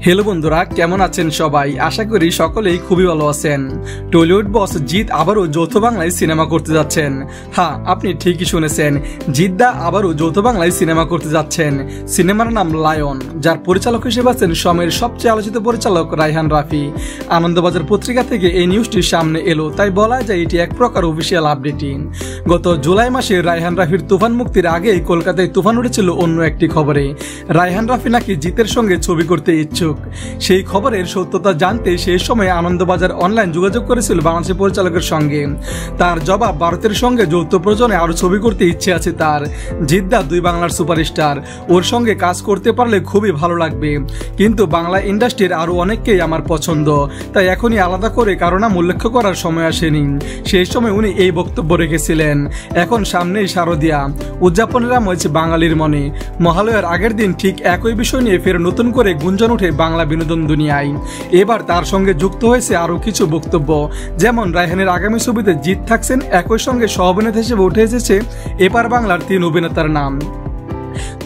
Hello बंधुरा केमन आছেন সবাই আশা করি সকলেই খুবই ভালো আছেন। টলিউড বস জিৎ আবারও যৌথ বাংলায় সিনেমা করতে যাচ্ছেন। হ্যাঁ, আপনি ঠিকই শুনেছেন, জিৎ দা আবারও যৌথ বাংলায় সিনেমা করতে যাচ্ছেন। সিনেমার নাম লায়ন, যার পরিচালক হিসেবে আছেন সময়ের সবচেয়ে আলোচিত পরিচালক রায়হান রাফি। আনন্দবাজার পত্রিকা থেকে এই নিউজটি সামনে এলো, তাই বলা যায় এটি এক প্রকার অফিসিয়াল আপডেটিং। গত জুলাই মাসে রায়হান রাফির তুফান মুক্তির আগেই কলকাতায় তুফান উঠেছিল অন্য একটি খবরে। রায়হান রাফি নাকি জিতের সঙ্গে ছবি করতে ইচ্ছুক। সেই খবরের সত্যতা জানতে সেই সময় আনন্দবাজার অনলাইন যোগাযোগ করেছিল বাংলাদেশের পরিচালকের সঙ্গে। তার জবাব, ভারতের সঙ্গে যৌথ প্রযোজনে আরো ছবি করতে ইচ্ছে আছে তার। জিদ্দা দুই বাংলার সুপারস্টার, ওর সঙ্গে কাজ করতে পারলে খুবই ভালো লাগবে, কিন্তু বাংলা ইন্ডাস্ট্রির আরো অনেককেই আমার পছন্দ, তাই এখনই আলাদা করে কারো নাম উল্লেখ করার সময় আসেনি। সেই সময় উনি এই বক্তব্য রেখেছিলেন। এখন সামনেই শারদিয়া, উদযাপনের হয়েছে বাঙালির মনে। মহালয়ার আগের দিন ঠিক একই বিষয় নিয়ে ফের নতুন করে গুঞ্জন উঠে বাংলা বিনোদন দুনিয়ায়। এবার তার সঙ্গে যুক্ত হয়েছে আরো কিছু বক্তব্য, যেমন রায়হানের আগামী ছবিতে জিৎ থাকছেন, একই সঙ্গে সহ অভিনেতা হিসেবে উঠে এসেছে এপার বাংলার 3 অভিনেতার নাম: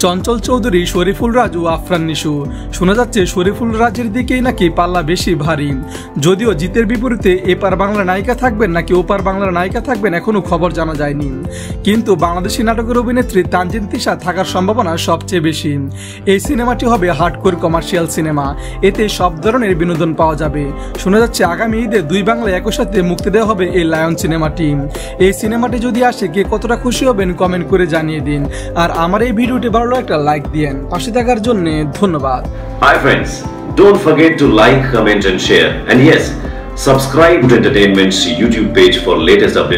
চঞ্চল চৌধুরী, শরীফুল রাজ ও আফরান নিশু। শোনা যাচ্ছে শরীফুল রাজের দিকেই নাকি পাল্লা বেশি ভারী। যদিও জিতের বিপরীতে এপার বাংলার নায়িকা থাকবেন নাকি ওপার বাংলার নায়িকা থাকবেন এখনো খবর জানা যায়নি, কিন্তু বাংলাদেশি নাটকের অভিনেত্রী তানজিন তিশা থাকার সম্ভাবনা সবচেয়ে বেশি। এই সিনেমাটি হবে হার্ডকোর কমার্শিয়াল সিনেমা, এতে সব ধরনের বিনোদন পাওয়া যাবে। শোনা যাচ্ছে আগামী ঈদে দুই বাংলা একই সাথে মুক্তি দেওয়া হবে এই লায়ন সিনেমাটি। এই সিনেমাটি যদি আসে, কে কতটা খুশি হবেন কমেন্ট করে জানিয়ে দিন। আর আমার এই ভিডিওটি ভালো একটা লাইক দিয়েন। পাশে থাকার জন্য ধন্যবাদ। Hi friends, don't forget to like, comment and share, and yes, subscribe to Entertainment's YouTube page for latest updates.